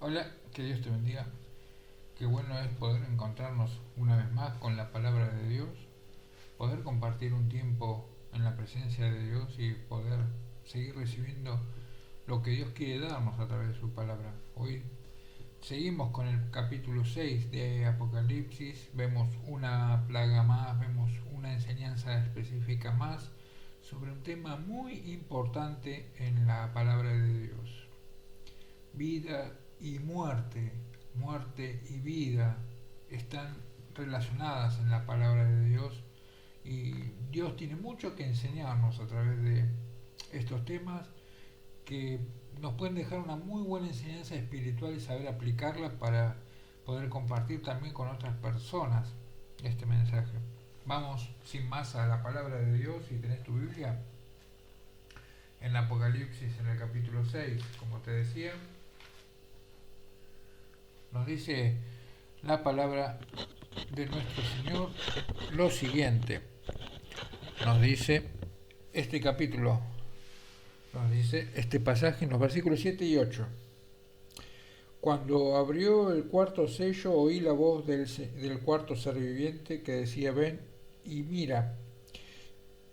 Hola, que Dios te bendiga. Qué bueno es poder encontrarnos una vez más con la palabra de Dios, poder compartir un tiempo en la presencia de Dios y poder seguir recibiendo lo que Dios quiere darnos a través de su palabra. Hoy seguimos con el capítulo 6 de Apocalipsis, vemos una plaga más, vemos una enseñanza específica más sobre un tema muy importante en la palabra de Dios. Vida y muerte, muerte y vida están relacionadas en la palabra de Dios y Dios tiene mucho que enseñarnos a través de estos temas que nos pueden dejar una muy buena enseñanza espiritual y saber aplicarla para poder compartir también con otras personas este mensaje. Vamos sin más a la palabra de Dios. Si tenés tu Biblia, en Apocalipsis, en el capítulo 6, como te decía, nos dice la palabra de nuestro Señor lo siguiente. Nos dice este capítulo, nos dice este pasaje en los versículos 7 y 8. Cuando abrió el cuarto sello, oí la voz del cuarto ser viviente que decía: ven y mira.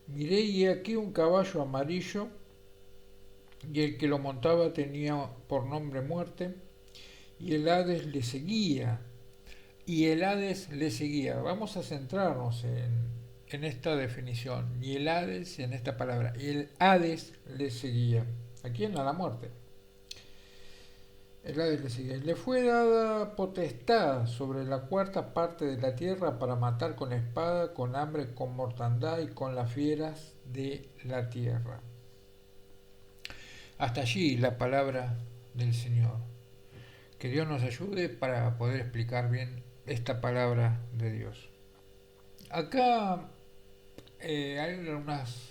Miré y he aquí un caballo amarillo, y el que lo montaba tenía por nombre Muerte, y el Hades le seguía. Y el Hades le seguía. Vamos a centrarnos en esta definición. Y el Hades, en esta palabra. Y el Hades le seguía. ¿A quién? A la muerte. El Hades le seguía. Le fue dada potestad sobre la cuarta parte de la tierra para matar con espada, con hambre, con mortandad y con las fieras de la tierra. Hasta allí la palabra del Señor. Que Dios nos ayude para poder explicar bien esta palabra de Dios. Acá hay unas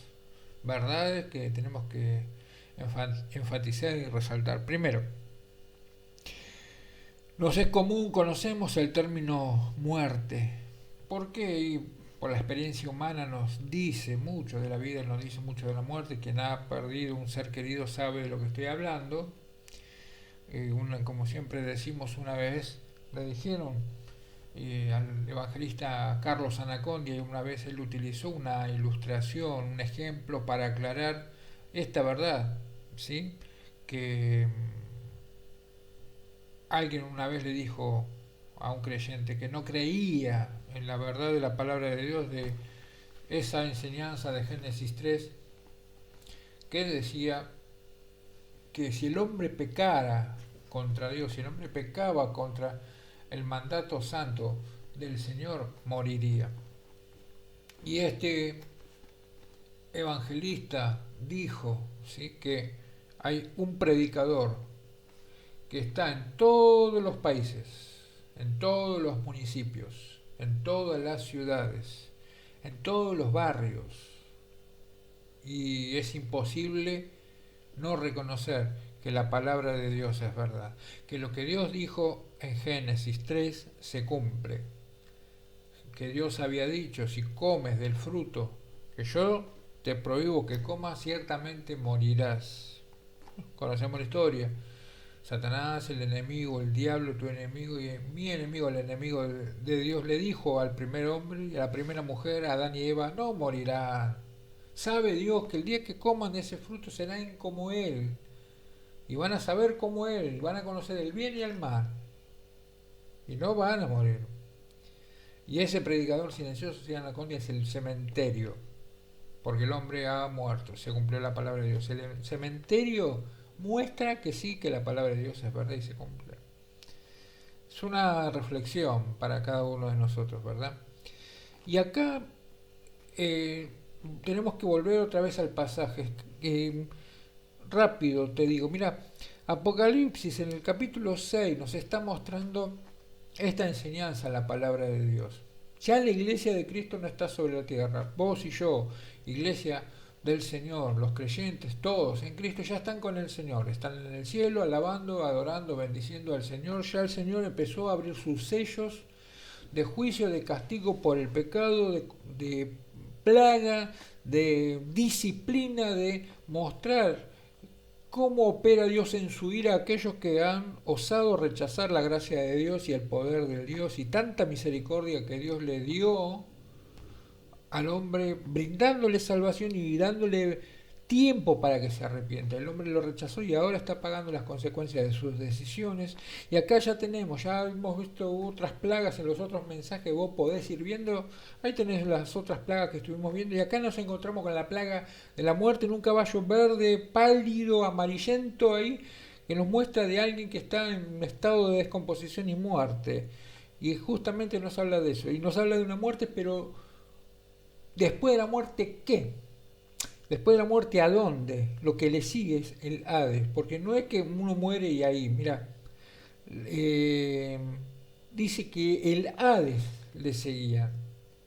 verdades que tenemos que enfatizar y resaltar. Primero, nos es común, conocemos el término muerte. ¿Por qué? Y por la experiencia humana nos dice mucho de la vida, nos dice mucho de la muerte. Quien ha perdido un ser querido sabe de lo que estoy hablando. Como siempre decimos, una vez le dijeron al evangelista Carlos Anacondia, y una vez él utilizó una ilustración, un ejemplo para aclarar esta verdad, ¿sí? Que alguien una vez le dijo a un creyente que no creía en la verdad de la palabra de Dios, de esa enseñanza de Génesis 3, que decía que si el hombre pecara contra Dios, si el hombre pecaba contra el mandato santo del Señor, moriría. Y este evangelista dijo, ¿sí?, que hay un predicador que está en todos los países, en todos los municipios, en todas las ciudades, en todos los barrios, y es imposible no reconocer que la palabra de Dios es verdad, que lo que Dios dijo en Génesis 3 se cumple, que Dios había dicho: si comes del fruto que yo te prohíbo que comas, ciertamente morirás. Conocemos la historia. Satanás, el enemigo, el diablo, tu enemigo y mi enemigo, el enemigo de Dios, le dijo al primer hombre y a la primera mujer, a Adán y Eva: no morirán. Sabe Dios que el día que coman de ese fruto serán como Él, y van a saber como Él, van a conocer el bien y el mal, y no van a morir. Y ese predicador silencioso, se llama Anacondia, es el cementerio, porque el hombre ha muerto, se cumplió la palabra de Dios. El cementerio muestra que sí, que la palabra de Dios es verdad y se cumple. Es una reflexión para cada uno de nosotros, ¿verdad? Y acá eh, tenemos que volver otra vez al pasaje. Rápido te digo, mira, Apocalipsis en el capítulo 6 nos está mostrando esta enseñanza, la palabra de Dios. Ya la iglesia de Cristo no está sobre la tierra. Vos y yo, iglesia del Señor, los creyentes, todos en Cristo ya están con el Señor. Están en el cielo alabando, adorando, bendiciendo al Señor. Ya el Señor empezó a abrir sus sellos de juicio, de castigo por el pecado, de plaga, de disciplina, de mostrar cómo opera Dios en su ira a aquellos que han osado rechazar la gracia de Dios y el poder de Dios y tanta misericordia que Dios le dio al hombre, brindándole salvación y dándole tiempo para que se arrepienta. El hombre lo rechazó y ahora está pagando las consecuencias de sus decisiones. Y acá ya hemos visto otras plagas en los otros mensajes, vos podés ir viendo, ahí tenés las otras plagas que estuvimos viendo, y acá nos encontramos con la plaga de la muerte en un caballo verde, pálido, amarillento ahí, que nos muestra de alguien que está en un estado de descomposición y muerte. Y justamente nos habla de eso, y nos habla de una muerte, pero después de la muerte, ¿qué? Después de la muerte, ¿a dónde? Lo que le sigue es el Hades, porque no es que uno muere y ahí, mira, dice que el Hades le seguía,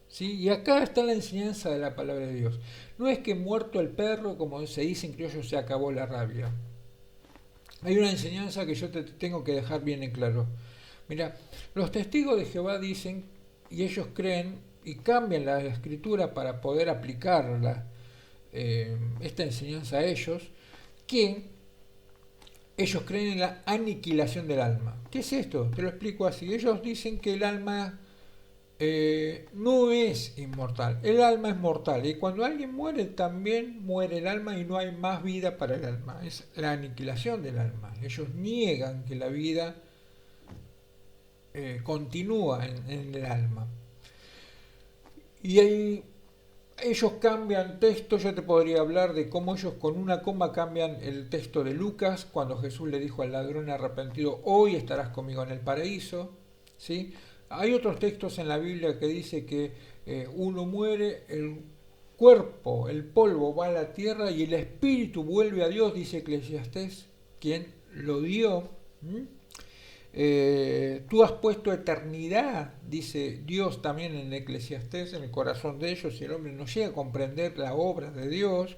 ¿sí? Y acá está la enseñanza de la palabra de Dios. No es que muerto el perro, como se dice en criollo, se acabó la rabia. Hay una enseñanza que yo te tengo que dejar bien en claro. Mira, los testigos de Jehová dicen, y ellos creen, y cambian la escritura para poder aplicarla, esta enseñanza a ellos, que ellos creen en la aniquilación del alma. ¿Qué es esto? Te lo explico así. Ellos dicen que el alma no es inmortal, el alma es mortal, y cuando alguien muere también muere el alma y no hay más vida para el alma. Es la aniquilación del alma. Ellos niegan que la vida continúa en el alma. Y ellos cambian texto. Yo te podría hablar de cómo ellos con una coma cambian el texto de Lucas, cuando Jesús le dijo al ladrón arrepentido, hoy estarás conmigo en el paraíso, ¿sí? Hay otros textos en la Biblia que dice que uno muere, el cuerpo, el polvo va a la tierra y el espíritu vuelve a Dios, dice Eclesiastés, quien lo dio. Tú has puesto eternidad, dice Dios también en Eclesiastés, en el corazón de ellos, y el hombre no llega a comprender la obra de Dios.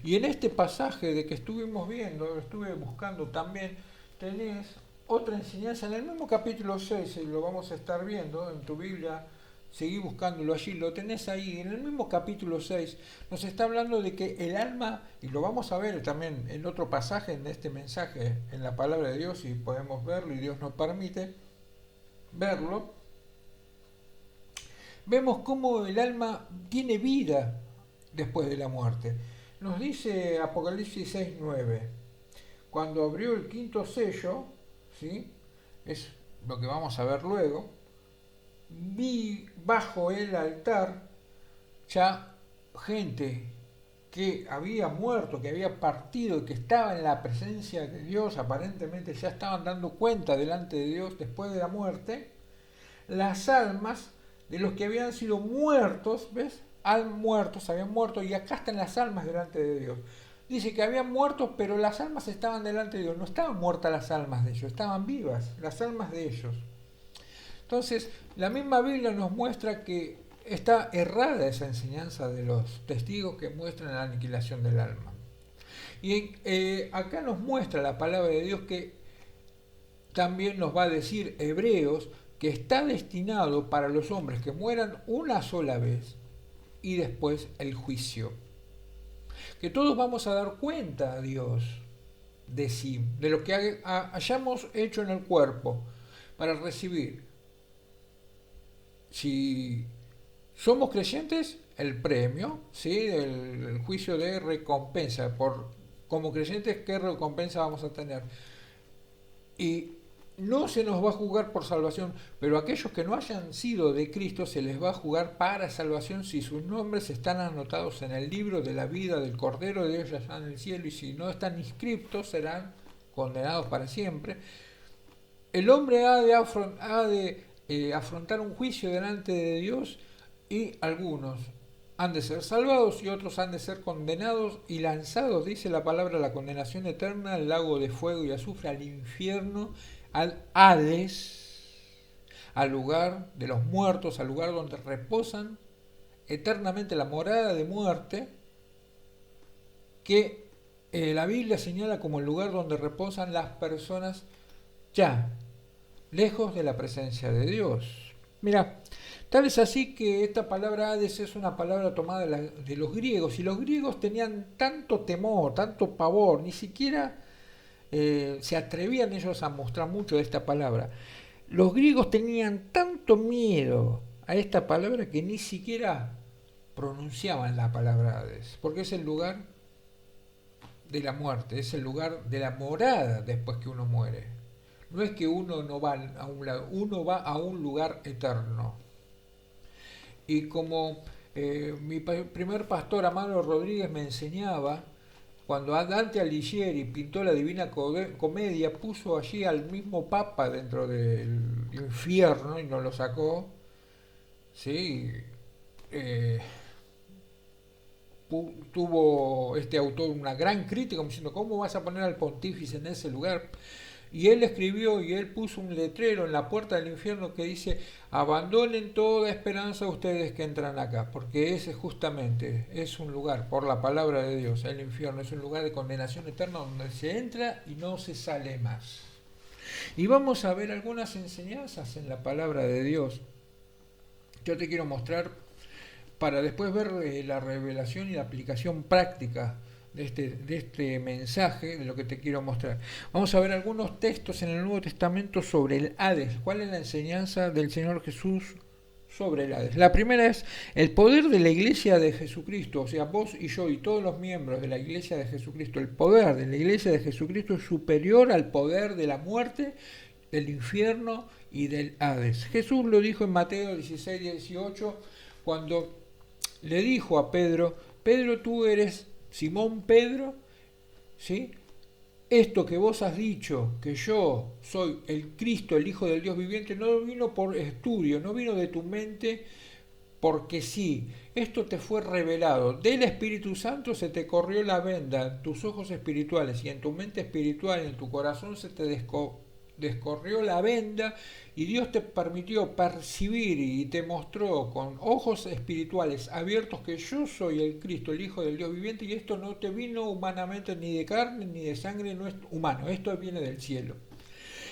Y en este pasaje de que estuvimos viendo, estuve buscando también, tenés otra enseñanza en el mismo capítulo 6, y lo vamos a estar viendo en tu Biblia. Seguí buscándolo allí, lo tenés ahí, en el mismo capítulo 6, nos está hablando de que el alma, y lo vamos a ver también en otro pasaje, en este mensaje, en la palabra de Dios, y podemos verlo, y Dios nos permite verlo, vemos cómo el alma tiene vida después de la muerte. Nos dice Apocalipsis 6:9, cuando abrió el quinto sello, ¿sí? Es lo que vamos a ver luego, vi bajo el altar ya gente que había muerto, que había partido, que estaba en la presencia de Dios, aparentemente ya estaban dando cuenta delante de Dios después de la muerte, las almas de los que habían sido muertos, ¿ves? Habían muerto, y acá están las almas delante de Dios. Dice que habían muerto, pero las almas estaban delante de Dios. No estaban muertas las almas de ellos, estaban vivas las almas de ellos. Entonces, la misma Biblia nos muestra que está errada esa enseñanza de los testigos que muestran la aniquilación del alma. Y acá nos muestra la palabra de Dios que también nos va a decir Hebreos que está destinado para los hombres que mueran una sola vez y después el juicio. Que todos vamos a dar cuenta a Dios de sí, de lo que hayamos hecho en el cuerpo para recibir. Si somos creyentes, el premio, ¿sí? El juicio de recompensa. Como creyentes, ¿qué recompensa vamos a tener? Y no se nos va a juzgar por salvación, pero aquellos que no hayan sido de Cristo se les va a juzgar para salvación si sus nombres están anotados en el libro de la vida del Cordero de Dios allá en el cielo, y si no están inscriptos serán condenados para siempre. El hombre ha de afrontar un juicio delante de Dios, y algunos han de ser salvados y otros han de ser condenados y lanzados, dice la palabra, a la condenación eterna, al lago de fuego y azufre, al infierno, al Hades, al lugar de los muertos, al lugar donde reposan eternamente, la morada de muerte, que la Biblia señala como el lugar donde reposan las personas ya lejos de la presencia de Dios. Mira, tal es así que esta palabra Hades es una palabra tomada de los griegos, y los griegos tenían tanto temor, tanto pavor, ni siquiera se atrevían ellos a mostrar mucho de esta palabra. Los griegos tenían tanto miedo a esta palabra que ni siquiera pronunciaban la palabra Hades, porque es el lugar de la muerte, es el lugar de la morada después que uno muere. No es que uno no va a un lado, uno va a un lugar eterno. Y como mi primer pastor Amado Rodríguez me enseñaba, cuando Dante Alighieri pintó la Divina Comedia, puso allí al mismo Papa dentro del infierno y no lo sacó. ¿Sí? Eh, Tuvo este autor una gran crítica, como diciendo, ¿cómo vas a poner al pontífice en ese lugar? Y él escribió y él puso un letrero en la puerta del infierno que dice: abandonen toda esperanza ustedes que entran acá, porque ese justamente es un lugar, por la palabra de Dios, el infierno es un lugar de condenación eterna donde se entra y no se sale más. Y vamos a ver algunas enseñanzas en la palabra de Dios. Yo te quiero mostrar para después ver la revelación y la aplicación práctica de este mensaje, de lo que te quiero mostrar. Vamos a ver algunos textos en el Nuevo Testamento sobre el Hades. ¿Cuál es la enseñanza del Señor Jesús sobre el Hades? La primera es el poder de la Iglesia de Jesucristo, o sea, vos y yo y todos los miembros de la Iglesia de Jesucristo. El poder de la Iglesia de Jesucristo es superior al poder de la muerte, del infierno y del Hades. Jesús lo dijo en Mateo 16, 18, cuando le dijo a Pedro: Pedro, tú eres Simón Pedro, ¿sí? Esto que vos has dicho, que yo soy el Cristo, el Hijo del Dios viviente, no vino por estudio, no vino de tu mente porque sí. Esto te fue revelado. Del Espíritu Santo se te corrió la venda en tus ojos espirituales y en tu mente espiritual, en tu corazón se te descorrió la venda, y Dios te permitió percibir y te mostró con ojos espirituales abiertos que yo soy el Cristo, el Hijo del Dios viviente, y esto no te vino humanamente ni de carne ni de sangre, no es humano, esto viene del cielo.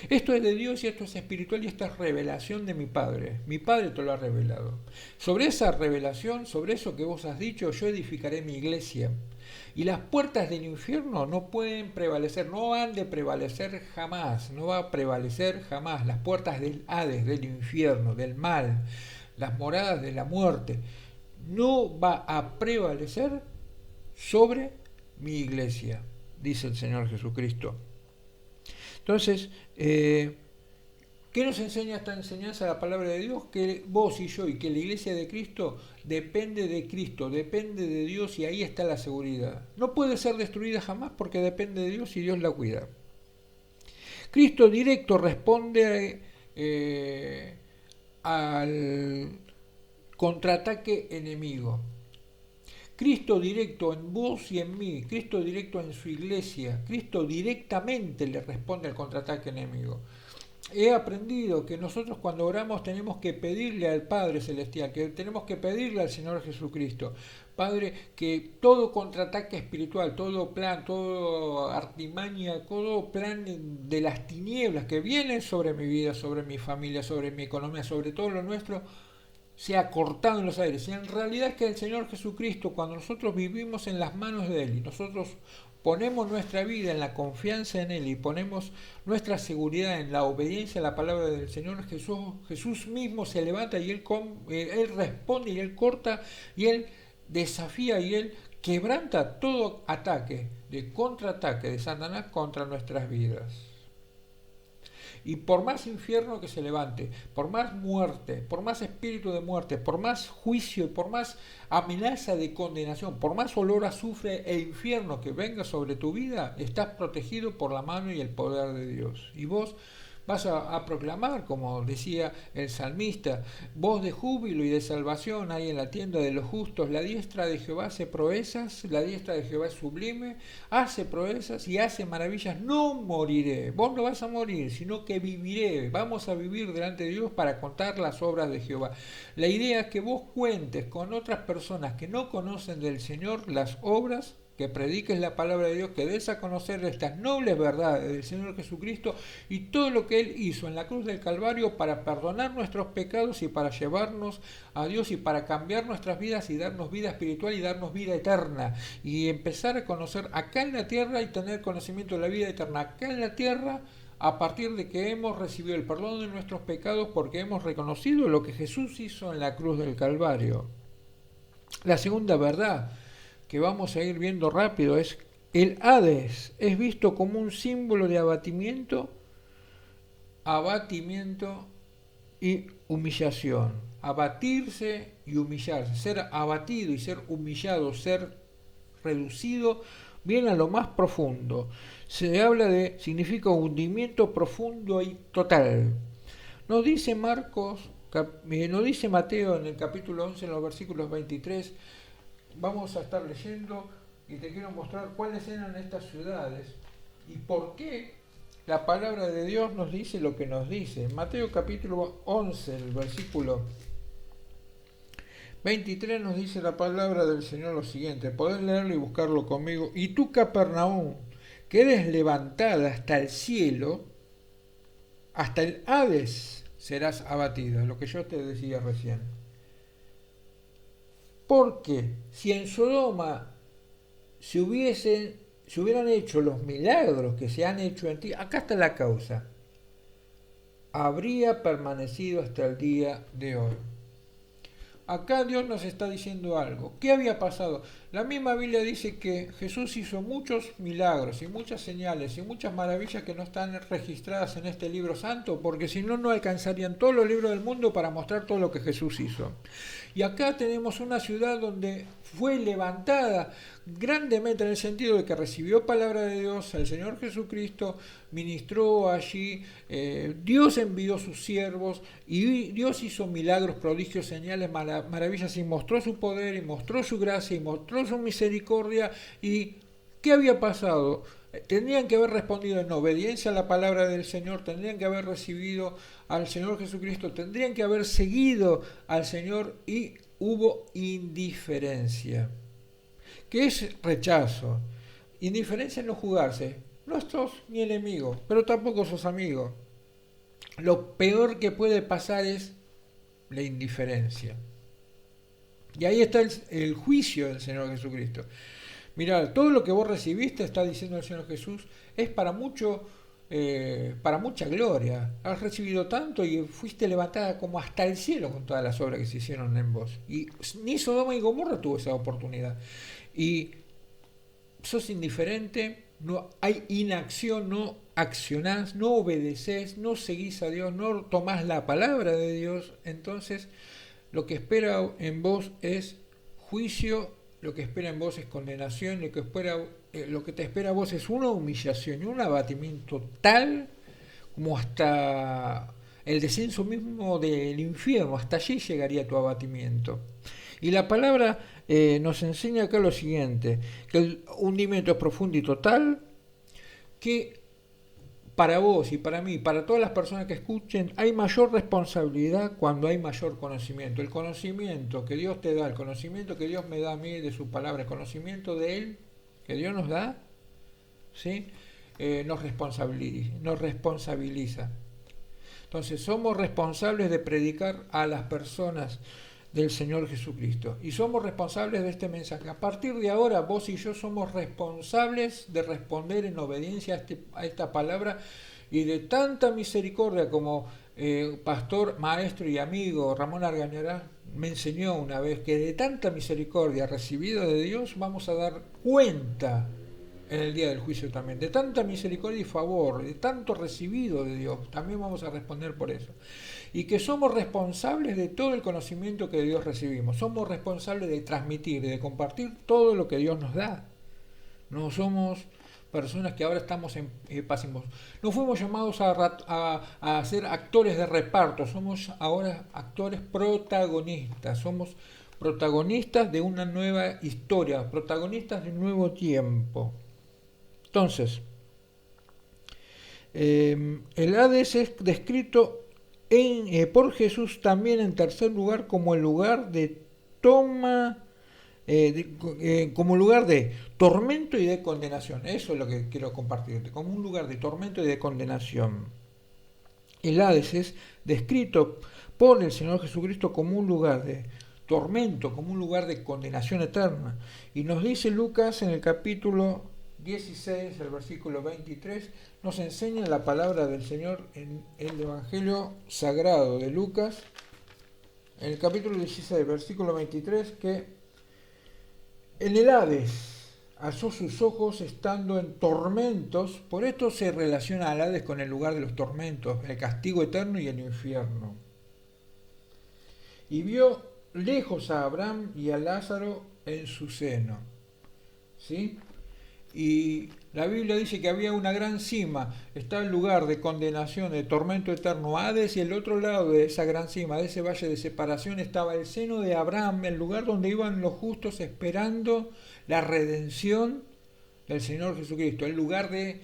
Esto es de Dios y esto es espiritual y esta es revelación de mi Padre. Mi Padre te lo ha revelado. Sobre esa revelación, sobre eso que vos has dicho, yo edificaré mi iglesia. Y las puertas del infierno no pueden prevalecer, no han de prevalecer jamás, no va a prevalecer jamás. Las puertas del Hades, del infierno, del mal, las moradas de la muerte, no va a prevalecer sobre mi iglesia, dice el Señor Jesucristo. Entonces, ¿qué nos enseña esta enseñanza de la palabra de Dios? Que vos y yo y que la iglesia de Cristo depende de Cristo, depende de Dios, y ahí está la seguridad. No puede ser destruida jamás porque depende de Dios y Dios la cuida. Cristo directo responde al contraataque enemigo. Cristo directo en vos y en mí, Cristo directo en su iglesia, Cristo directamente le responde al contraataque enemigo. He aprendido que nosotros cuando oramos tenemos que pedirle al Padre Celestial, que tenemos que pedirle al Señor Jesucristo: Padre, que todo contraataque espiritual, todo plan, todo artimaña, todo plan de las tinieblas que vienen sobre mi vida, sobre mi familia, sobre mi economía, sobre todo lo nuestro, sea cortado en los aires. Y en realidad es que el Señor Jesucristo, cuando nosotros vivimos en las manos de Él y nosotros ponemos nuestra vida en la confianza en Él y ponemos nuestra seguridad en la obediencia a la palabra del Señor, Jesús mismo se levanta y Él responde y Él corta y Él desafía y Él quebranta todo ataque, de contraataque de Satanás contra nuestras vidas. Y por más infierno que se levante, por más muerte, por más espíritu de muerte, por más juicio, por más amenaza de condenación, por más olor a azufre e infierno que venga sobre tu vida, estás protegido por la mano y el poder de Dios. Y vos vas a proclamar, como decía el salmista: voz de júbilo y de salvación hay en la tienda de los justos, la diestra de Jehová hace proezas, la diestra de Jehová es sublime, hace proezas y hace maravillas, no moriré. Vos no vas a morir, sino que viviré. Vamos a vivir delante de Dios para contar las obras de Jehová. La idea es que vos cuentes con otras personas que no conocen del Señor las obras que prediques la palabra de Dios, que des a conocer estas nobles verdades del Señor Jesucristo y todo lo que Él hizo en la cruz del Calvario para perdonar nuestros pecados y para llevarnos a Dios y para cambiar nuestras vidas y darnos vida espiritual y darnos vida eterna y empezar a conocer acá en la tierra y tener conocimiento de la vida eterna acá en la tierra a partir de que hemos recibido el perdón de nuestros pecados porque hemos reconocido lo que Jesús hizo en la cruz del Calvario. La segunda verdad que vamos a ir viendo rápido es el Hades es visto como un símbolo de abatimiento y humillación. Abatirse y humillarse, ser abatido y ser humillado, ser reducido bien a lo más profundo. Se habla de, significa hundimiento profundo y total. Nos dice nos dice Mateo en el capítulo 11, en los versículos 23, vamos a estar leyendo y te quiero mostrar cuáles eran estas ciudades y por qué la palabra de Dios nos dice lo que nos dice. Mateo capítulo 11, el versículo 23 nos dice la palabra del Señor lo siguiente, podés leerlo y buscarlo conmigo. Y tú, Capernaum, que eres levantada hasta el cielo, hasta el Hades serás abatida, lo que yo te decía recién. Porque si en Sodoma se hubieran hecho los milagros que se han hecho en ti, acá está la causa, habría permanecido hasta el día de hoy. Acá Dios nos está diciendo algo. ¿Qué había pasado? La misma Biblia dice que Jesús hizo muchos milagros y muchas señales y muchas maravillas que no están registradas en este libro santo, porque si no, no alcanzarían todos los libros del mundo para mostrar todo lo que Jesús hizo. Y acá tenemos una ciudad donde fue levantada grandemente en el sentido de que recibió palabra de Dios, el Señor Jesucristo ministró allí, Dios envió sus siervos y Dios hizo milagros, prodigios, señales, maravillas y mostró su poder y mostró su gracia y mostró su misericordia. ¿Y qué había pasado? Tendrían que haber respondido en obediencia a la palabra del Señor, tendrían que haber recibido al Señor Jesucristo, tendrían que haber seguido al Señor y hubo indiferencia. ¿Qué es rechazo? Indiferencia es no jugarse. No sos ni enemigo, pero tampoco sos amigo. Lo peor que puede pasar es la indiferencia. Y ahí está el juicio del Señor Jesucristo. Mirá, todo lo que vos recibiste, está diciendo el Señor Jesús, es para mucha gloria. Has recibido tanto y fuiste levantada como hasta el cielo con todas las obras que se hicieron en vos. Y ni Sodoma y Gomorra tuvo esa oportunidad. Y sos indiferente, no hay inacción, no accionás, no obedeces, no seguís a Dios, no tomás la palabra de Dios. Entonces, lo que espera en vos es juicio, lo que espera en vos es condenación, lo que te espera a vos es una humillación y un abatimiento tal como hasta el descenso mismo del infierno, hasta allí llegaría tu abatimiento. Y la palabra nos enseña acá lo siguiente, que el hundimiento es profundo y total, que para vos y para mí, para todas las personas que escuchen, hay mayor responsabilidad cuando hay mayor conocimiento. El conocimiento que Dios te da, el conocimiento que Dios me da a mí de su palabra, el conocimiento de Él que Dios nos da, ¿sí? Nos responsabiliza. Entonces somos responsables de predicar a las personas del Señor Jesucristo y somos responsables de este mensaje. A partir de ahora vos y yo somos responsables de responder en obediencia a esta palabra y de tanta misericordia como pastor, maestro y amigo Ramón Argañarás me enseñó una vez, que de tanta misericordia recibida de Dios vamos a dar cuenta en el día del juicio también, de tanta misericordia y favor, de tanto recibido de Dios, también vamos a responder por eso. Y que somos responsables de todo el conocimiento que de Dios recibimos, somos responsables de transmitir, de compartir todo lo que Dios nos da. No somos personas que ahora estamos en pasivos. No fuimos llamados a ser actores de reparto, somos ahora actores protagonistas, somos protagonistas de una nueva historia, protagonistas de un nuevo tiempo. Entonces, el Hades es descrito por Jesús también en tercer lugar como el lugar de toma como lugar de tormento y de condenación. Eso es lo que quiero compartirte, como un lugar de tormento y de condenación. El Hades es descrito por el Señor Jesucristo como un lugar de tormento, como un lugar de condenación eterna. Y nos dice Lucas en el capítulo 16, el versículo 23, nos enseña la palabra del Señor en el Evangelio Sagrado de Lucas, en el capítulo 16, versículo 23, que en el Hades alzó sus ojos estando en tormentos. Por esto se relaciona al Hades con el lugar de los tormentos, el castigo eterno y el infierno. Y vio lejos a Abraham y a Lázaro en su seno. ¿Sí? Y la Biblia dice que había una gran cima, está el lugar de condenación, de tormento eterno, Hades, y el otro lado de esa gran cima, de ese valle de separación, estaba el seno de Abraham, el lugar donde iban los justos esperando la redención del Señor Jesucristo, el lugar de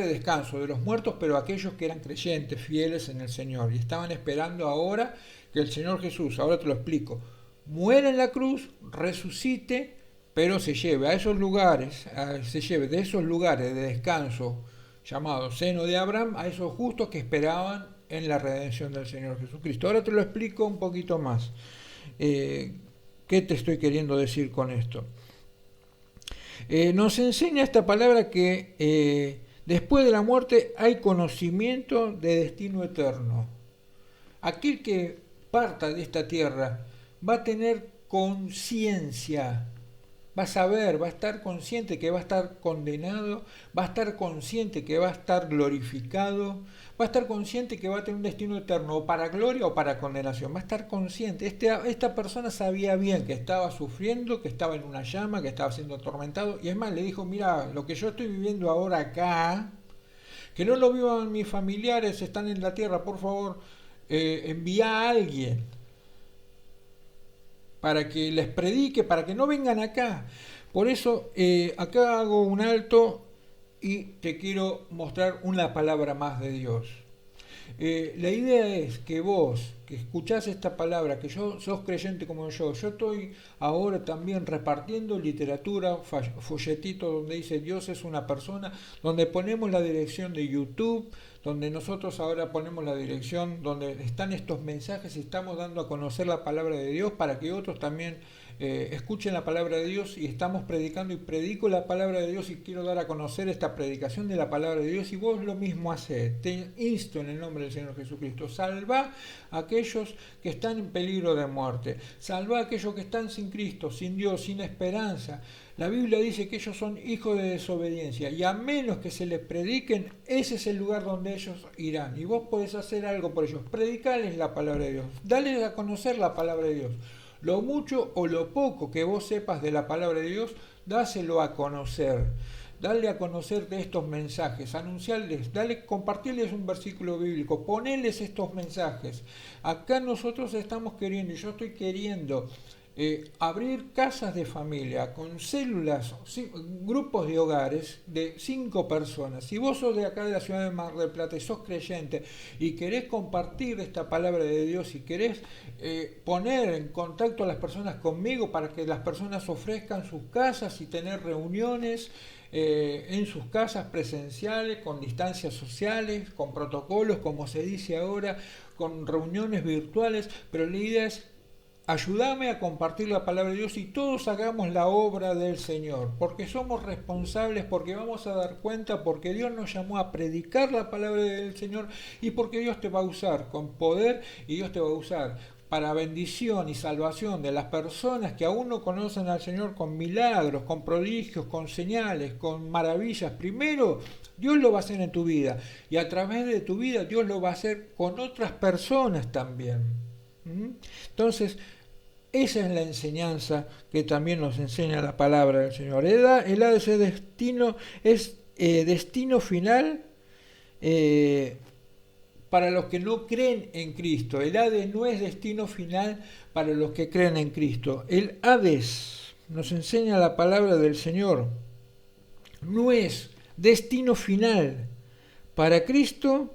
descanso de los muertos, pero aquellos que eran creyentes, fieles en el Señor, y estaban esperando ahora que el Señor Jesús, ahora te lo explico, muera en la cruz, resucite, pero se lleve a esos lugares, se lleve de esos lugares de descanso llamados seno de Abraham a esos justos que esperaban en la redención del Señor Jesucristo. Ahora te lo explico un poquito más. ¿Qué te estoy queriendo decir con esto? Nos enseña esta palabra que después de la muerte hay conocimiento de destino eterno. Aquel que parta de esta tierra va a tener conciencia, va a saber, va a estar consciente que va a estar condenado, va a estar consciente que va a estar glorificado, va a estar consciente que va a tener un destino eterno, o para gloria o para condenación, va a estar consciente. Esta persona sabía bien que estaba sufriendo, que estaba en una llama, que estaba siendo atormentado, y es más, le dijo, mira, lo que yo estoy viviendo ahora acá, que no lo vivan mis familiares, están en la tierra, por favor, envía a alguien para que les predique, para que no vengan acá. Por eso acá hago un alto y te quiero mostrar una palabra más de Dios. La idea es que vos, que escuchás esta palabra, que sos creyente como yo estoy ahora también repartiendo literatura, folletitos donde dice Dios es una persona, donde ponemos la dirección de YouTube, donde nosotros ahora ponemos la dirección donde están estos mensajes y estamos dando a conocer la palabra de Dios para que otros también escuchen la palabra de Dios, y estamos predicando y predico la palabra de Dios y quiero dar a conocer esta predicación de la palabra de Dios, y vos lo mismo hacés. Te insto en el nombre del Señor Jesucristo, salva a aquellos que están en peligro de muerte, salva a aquellos que están sin Cristo, sin Dios, sin esperanza. La Biblia dice que ellos son hijos de desobediencia, y a menos que se les prediquen, ese es el lugar donde ellos irán. Y vos podés hacer algo por ellos, predicarles la palabra de Dios, darles a conocer la palabra de Dios. Lo mucho o lo poco que vos sepas de la palabra de Dios, dáselo a conocer. Dale a conocer de estos mensajes, anunciarles, compartirles un versículo bíblico, ponerles estos mensajes. Acá nosotros estamos queriendo, y yo estoy queriendo, abrir casas de familia con células, grupos de hogares de 5 personas. Si vos sos de acá de la ciudad de Mar del Plata y sos creyente y querés compartir esta palabra de Dios y querés poner en contacto a las personas conmigo para que las personas ofrezcan sus casas y tener reuniones en sus casas presenciales, con distancias sociales, con protocolos, como se dice ahora, con reuniones virtuales, pero la idea es ayúdame a compartir la palabra de Dios y todos hagamos la obra del Señor, porque somos responsables, porque vamos a dar cuenta, porque Dios nos llamó a predicar la palabra del Señor y porque Dios te va a usar con poder y Dios te va a usar para bendición y salvación de las personas que aún no conocen al Señor, con milagros, con prodigios, con señales, con maravillas. Primero, Dios lo va a hacer en tu vida, y a través de tu vida Dios lo va a hacer con otras personas también. Entonces, esa es la enseñanza que también nos enseña la palabra del Señor. El Hades es destino final para los que no creen en Cristo. El Hades no es destino final para los que creen en Cristo. El Hades, nos enseña la palabra del Señor, no es destino final para Cristo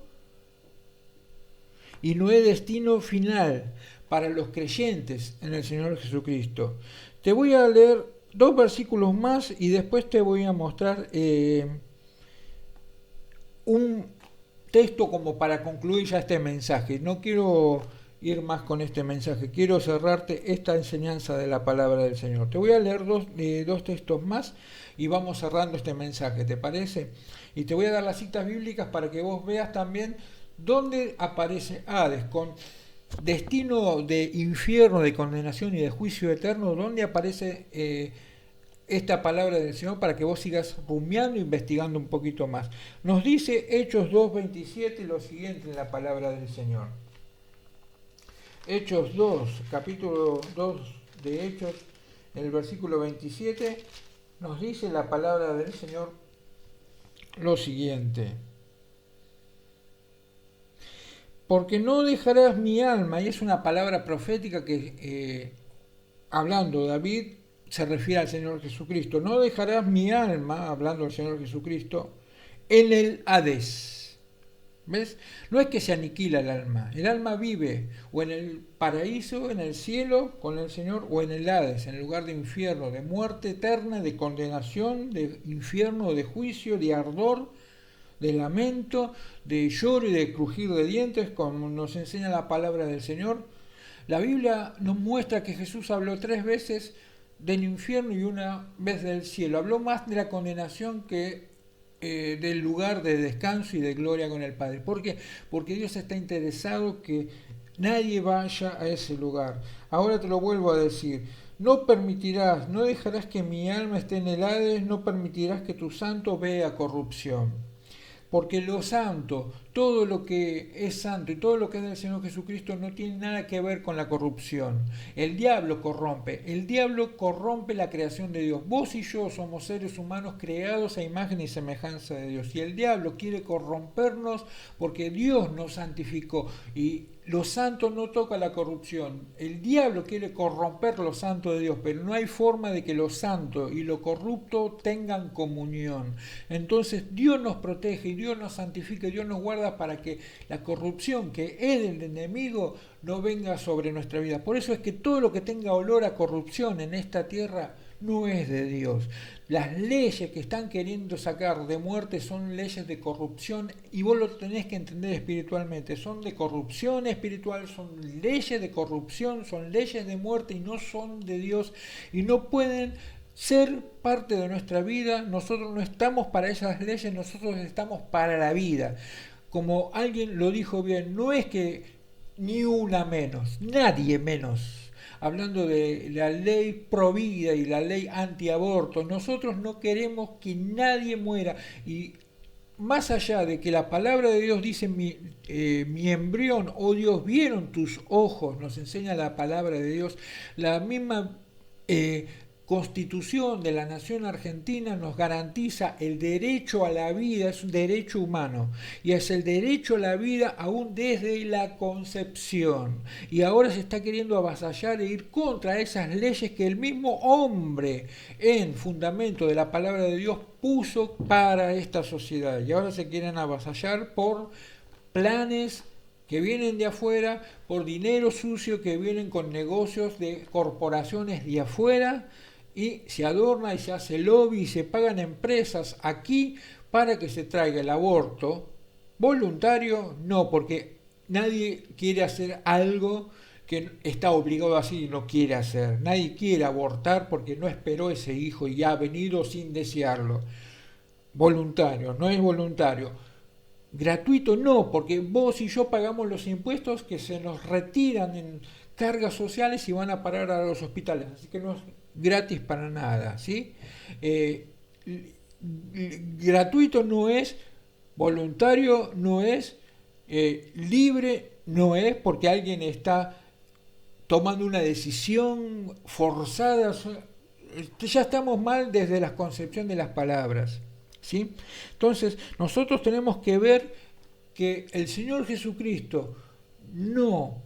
y no es destino final para los creyentes en el Señor Jesucristo. Te voy a leer 2 versículos más y después te voy a mostrar un texto como para concluir ya este mensaje. No quiero ir más con este mensaje, quiero cerrarte esta enseñanza de la palabra del Señor. Te voy a leer dos textos más y vamos cerrando este mensaje, ¿te parece? Y te voy a dar las citas bíblicas para que vos veas también dónde aparece Hades, con destino de infierno, de condenación y de juicio eterno, dónde aparece esta palabra del Señor, para que vos sigas rumiando e investigando un poquito más. Nos dice Hechos 2:27 lo siguiente en la palabra del Señor. Hechos 2, capítulo 2 de Hechos, en el versículo 27, nos dice la palabra del Señor lo siguiente. Porque no dejarás mi alma, y es una palabra profética que, hablando David, se refiere al Señor Jesucristo. No dejarás mi alma, hablando del Señor Jesucristo, en el Hades. ¿Ves? No es que se aniquila el alma vive o en el paraíso, en el cielo con el Señor, o en el Hades, en el lugar de infierno, de muerte eterna, de condenación, de infierno, de juicio, de ardor, de lamento, de lloro y de crujir de dientes, como nos enseña la palabra del Señor. La Biblia nos muestra que Jesús habló 3 veces del infierno y 1 vez del cielo. Habló más de la condenación que del lugar de descanso y de gloria con el Padre. ¿Por qué? Porque Dios está interesado que nadie vaya a ese lugar. Ahora te lo vuelvo a decir. No permitirás, no dejarás que mi alma esté en el Hades, no permitirás que tu santo vea corrupción. Porque lo santo, todo lo que es santo y todo lo que es del Señor Jesucristo no tiene nada que ver con la corrupción. El diablo corrompe la creación de Dios. Vos y yo somos seres humanos creados a imagen y semejanza de Dios. Y el diablo quiere corrompernos porque Dios nos santificó. Y lo santo no toca la corrupción. El diablo quiere corromper lo santo de Dios, pero no hay forma de que lo santo y lo corrupto tengan comunión. Entonces Dios nos protege y Dios nos santifica y Dios nos guarda para que la corrupción que es del enemigo no venga sobre nuestra vida. Por eso es que todo lo que tenga olor a corrupción en esta tierra no es de Dios. Las leyes que están queriendo sacar de muerte son leyes de corrupción, y vos lo tenés que entender espiritualmente. Son de corrupción espiritual, son leyes de corrupción, son leyes de muerte y no son de Dios y no pueden ser parte de nuestra vida. Nosotros no estamos para esas leyes, nosotros estamos para la vida. Como alguien lo dijo bien, no es que ni una menos, nadie menos. Hablando de la ley provida y la ley antiaborto, nosotros no queremos que nadie muera. Y más allá de que la palabra de Dios dice mi embrión, oh Dios, vieron tus ojos, nos enseña la palabra de Dios, la misma Constitución de la Nación Argentina nos garantiza el derecho a la vida, es un derecho humano, y es el derecho a la vida aún desde la concepción. Y ahora se está queriendo avasallar e ir contra esas leyes que el mismo hombre, en fundamento de la palabra de Dios, puso para esta sociedad. Y ahora se quieren avasallar por planes que vienen de afuera, por dinero sucio que vienen con negocios de corporaciones de afuera, y se adorna y se hace lobby y se pagan empresas aquí para que se traiga el aborto voluntario. No, porque nadie quiere hacer algo que está obligado a hacer y no quiere hacer. Nadie quiere abortar porque no esperó ese hijo y ha venido sin desearlo. Voluntario, no es voluntario. Gratuito no, porque vos y yo pagamos los impuestos que se nos retiran en cargas sociales y van a parar a los hospitales. Así que no es gratis para nada, ¿sí? Gratuito no es, voluntario no es, libre no es, porque alguien está tomando una decisión forzada. Ya estamos mal desde la concepción de las palabras, ¿sí? Entonces nosotros tenemos que ver que el Señor Jesucristo no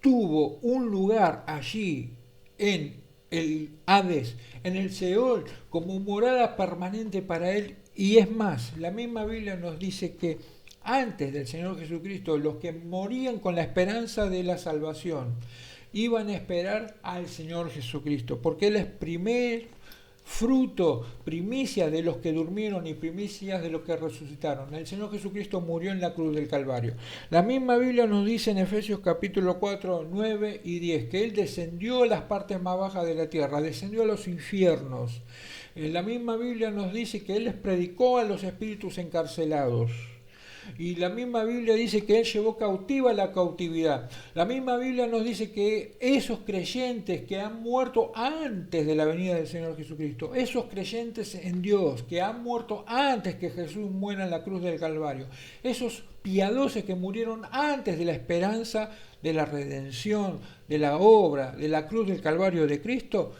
tuvo un lugar allí en el Hades, en el Seol, como morada permanente para él. Y es más, la misma Biblia nos dice que antes del Señor Jesucristo, los que morían con la esperanza de la salvación, iban a esperar al Señor Jesucristo, porque Él es primer fruto, primicia de los que durmieron y primicias de los que resucitaron. El Señor Jesucristo murió en la cruz del Calvario. La misma Biblia nos dice en Efesios capítulo 4, 9 y 10 que Él descendió a las partes más bajas de la tierra, descendió a los infiernos. La misma Biblia nos dice que Él les predicó a los espíritus encarcelados. Y la misma Biblia dice que Él llevó cautiva la cautividad. La misma Biblia nos dice que esos creyentes que han muerto antes de la venida del Señor Jesucristo, esos creyentes en Dios que han muerto antes que Jesús muera en la cruz del Calvario, esos piadosos que murieron antes de la esperanza de la redención, de la obra, de la cruz del Calvario de Cristo,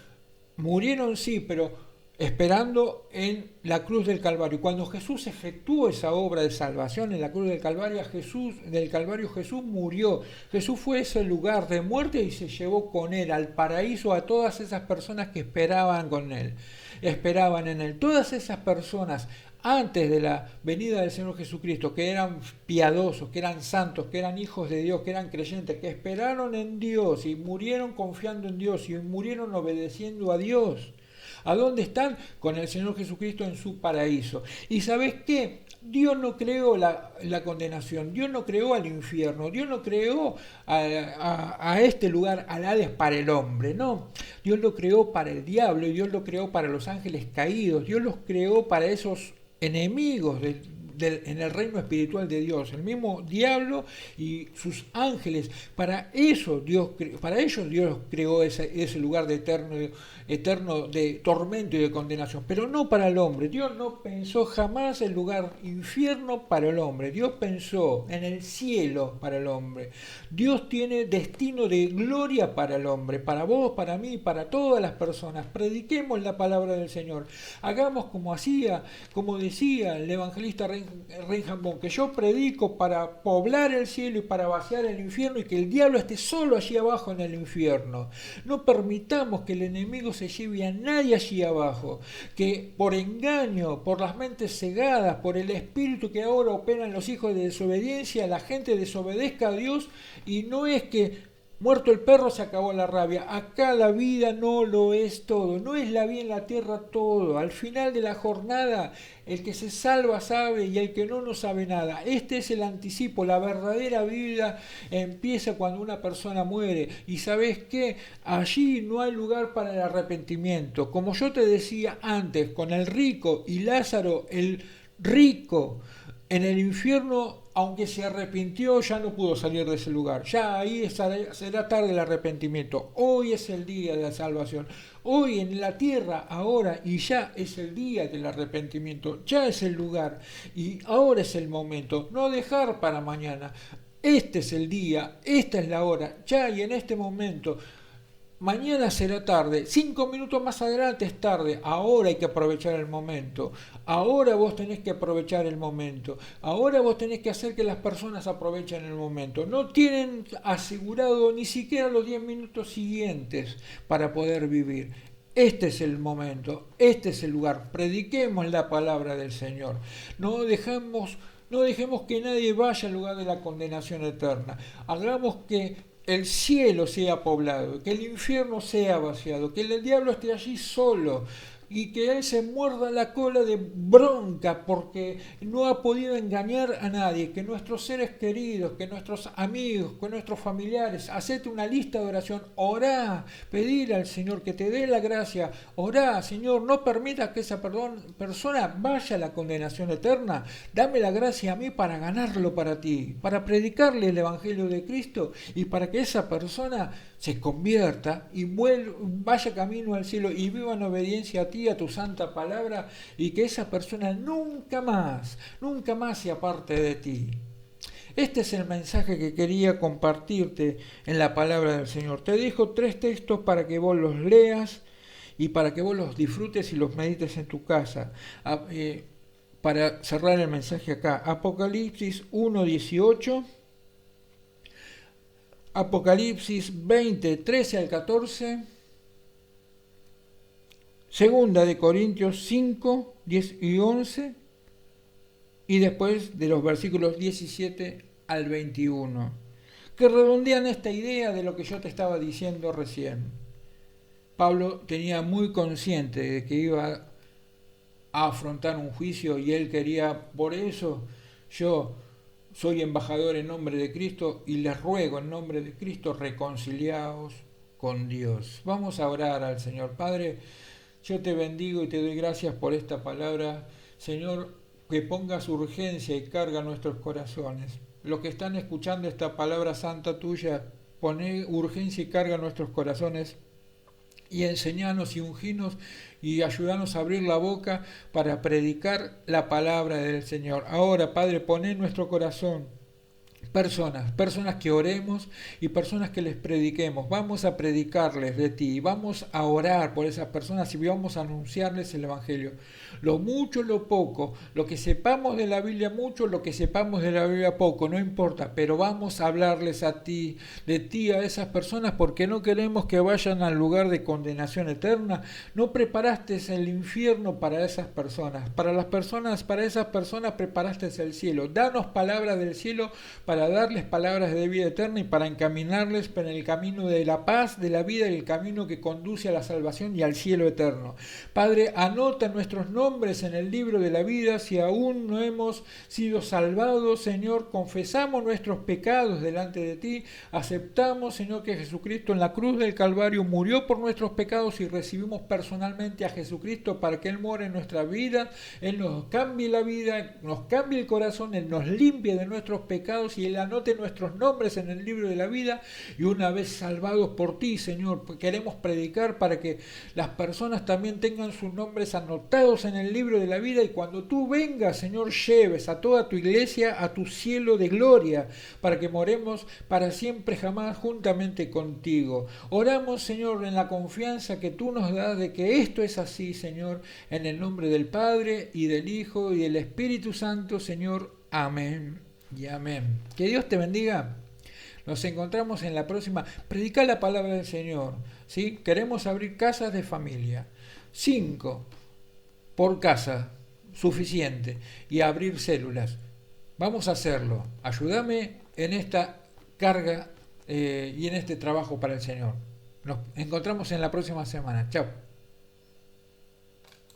murieron sí, pero esperando en la cruz del Calvario. Cuando Jesús efectuó esa obra de salvación en la cruz del Calvario, Jesús murió. Jesús fue ese lugar de muerte y se llevó con Él al paraíso a todas esas personas que esperaban con Él, esperaban en Él. Todas esas personas antes de la venida del Señor Jesucristo, que eran piadosos, que eran santos, que eran hijos de Dios, que eran creyentes, que esperaron en Dios y murieron confiando en Dios y murieron obedeciendo a Dios. ¿A dónde están? Con el Señor Jesucristo en su paraíso. ¿Y sabes qué? Dios no creó la condenación, Dios no creó al infierno, Dios no creó a este lugar, al Hades, para el hombre, no. Dios lo creó para el diablo, y Dios lo creó para los ángeles caídos, Dios los creó para esos enemigos en el reino espiritual de Dios, el mismo diablo y sus ángeles. Para ellos Dios creó ese lugar de eterno de tormento y de condenación, pero no para el hombre. Dios no pensó jamás el lugar infierno para el hombre. Dios pensó en el cielo para el hombre. Dios tiene destino de gloria para el hombre, para vos, para mí, para todas las personas. Prediquemos la palabra del Señor. Hagamos como decía el evangelista Reinhard Bonke, que yo predico para poblar el cielo y para vaciar el infierno, y que el diablo esté solo allí abajo en el infierno. No permitamos que el enemigo se lleve a nadie allí abajo, que por engaño, por las mentes cegadas, por el espíritu que ahora opera en los hijos de desobediencia, la gente desobedezca a Dios. Y no es que muerto el perro se acabó la rabia. Acá la vida no lo es todo, no es la vida en la tierra todo. Al final de la jornada, el que se salva sabe y el que no sabe nada. Este es el anticipo. La verdadera vida empieza cuando una persona muere. Y ¿sabes qué? Allí no hay lugar para el arrepentimiento. Como yo te decía antes, con el rico y Lázaro, el rico en el infierno, aunque se arrepintió, ya no pudo salir de ese lugar. Ya ahí será tarde el arrepentimiento. Hoy es el día de la salvación. Hoy en la tierra, ahora y ya es el día del arrepentimiento. Ya es el lugar y ahora es el momento. No dejar para mañana. Este es el día, esta es la hora, ya y en este momento. Mañana será tarde, 5 minutos más adelante es tarde, ahora hay que aprovechar el momento, ahora vos tenés que aprovechar el momento, ahora vos tenés que hacer que las personas aprovechen el momento. No tienen asegurado ni siquiera los 10 minutos siguientes para poder vivir. Este es el momento, este es el lugar, prediquemos la palabra del Señor, no dejemos que nadie vaya al lugar de la condenación eterna, hagamos que el cielo sea poblado, que el infierno sea vaciado, que el diablo esté allí solo y que él se muerda la cola de bronca porque no ha podido engañar a nadie, que nuestros seres queridos, que nuestros amigos, que nuestros familiares, hacete una lista de oración, orá, pedir al Señor que te dé la gracia, orá, Señor, no permita que esa persona vaya a la condenación eterna, dame la gracia a mí para ganarlo para ti, para predicarle el Evangelio de Cristo y para que esa persona se convierta y vaya camino al cielo y viva en obediencia a ti, a tu santa palabra, y que esa persona nunca más se aparte de ti. Este es el mensaje que quería compartirte en la palabra del Señor. Te dejo 3 textos para que vos los leas y para que vos los disfrutes y los medites en tu casa. Para cerrar el mensaje acá, Apocalipsis 1:18, Apocalipsis 20, 13 al 14, Segunda de Corintios 5, 10 y 11, y después de los versículos 17 al 21. que redondean esta idea de lo que yo te estaba diciendo recién. Pablo tenía muy consciente de que iba a afrontar un juicio y él quería, por eso yo soy embajador en nombre de Cristo y les ruego en nombre de Cristo, reconciliaos con Dios. Vamos a orar al Señor. Padre, yo te bendigo y te doy gracias por esta palabra. Señor, que pongas urgencia y carga en nuestros corazones. Los que están escuchando esta palabra santa tuya, poné urgencia y carga en nuestros corazones y enseñanos y unginos y ayudanos a abrir la boca para predicar la palabra del Señor. Ahora, Padre, poné en nuestro corazón personas que oremos y personas que les prediquemos. Vamos a predicarles de ti, vamos a orar por esas personas y vamos a anunciarles el Evangelio. Lo mucho, lo poco, lo que sepamos de la Biblia mucho, lo que sepamos de la Biblia poco, no importa, pero vamos a hablarles a ti, de ti a esas personas, porque no queremos que vayan al lugar de condenación eterna. No preparaste el infierno para esas personas, para esas personas preparaste el cielo. Danos palabras del cielo para darles palabras de vida eterna y para encaminarles en el camino de la paz, de la vida, y el camino que conduce a la salvación y al cielo eterno. Padre, anota nuestros nombres en el libro de la vida. Si aún no hemos sido salvados, Señor, confesamos nuestros pecados delante de ti, aceptamos, Señor, que Jesucristo en la cruz del Calvario murió por nuestros pecados y recibimos personalmente a Jesucristo para que Él more en nuestra vida, Él nos cambie la vida, nos cambie el corazón, Él nos limpie de nuestros pecados y Él anote nuestros nombres en el libro de la vida. Y una vez salvados por ti, Señor, queremos predicar para que las personas también tengan sus nombres anotados en el libro de la vida, y cuando tú vengas, Señor, lleves a toda tu iglesia a tu cielo de gloria, para que moremos para siempre jamás juntamente contigo. Oramos, Señor, en la confianza que tú nos das de que esto es así, Señor, en el nombre del Padre y del Hijo y del Espíritu Santo, Señor. Amén y amén. Que Dios te bendiga. Nos encontramos en la próxima. Predica la palabra del Señor, ¿sí? Queremos abrir casas de familia. 5 por casa, suficiente. Y abrir células. Vamos a hacerlo. Ayúdame en esta carga y en este trabajo para el Señor. Nos encontramos en la próxima semana. Chao.